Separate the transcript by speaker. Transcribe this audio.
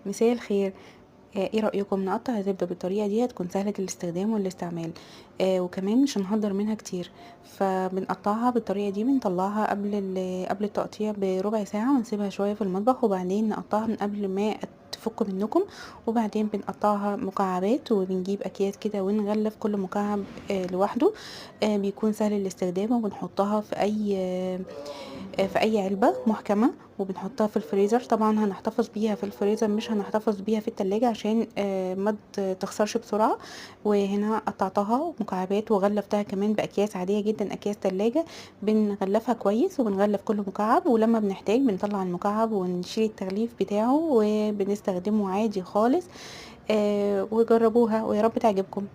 Speaker 1: مساء الخير. ايه رأيكم نقطع الزبدة بالطريقة دي؟ هتكون سهلة الاستخدام والاستعمال. وكمان مش هنهدر منها كتير. فبنقطعها بالطريقة دي، بنطلعها قبل التقطيع بربع ساعة ونسيبها شوية في المطبخ، وبعدين نقطعها من قبل ما تفك منكم. وبعدين بنقطعها مكعبات وبنجيب اكياس كده ونغلف كل مكعب لوحده. بيكون سهل الاستخدام، وبنحطها في اي علبة محكمة، وبنحطها في الفريزر. طبعا هنحتفظ بيها في الفريزر، مش هنحتفظ بيها في التلاجة عشان ما تخسرش بسرعة. وهنا قطعتها مكعبات وغلفتها كمان باكياس عادية جدا، اكياس تلاجة. بنغلفها كويس وبنغلف كل مكعب، ولما بنحتاج بنطلع المكعب ونشيل التغليف بتاعه وبنستخدمه عادي خالص. وجربوها ويا رب تعجبكم.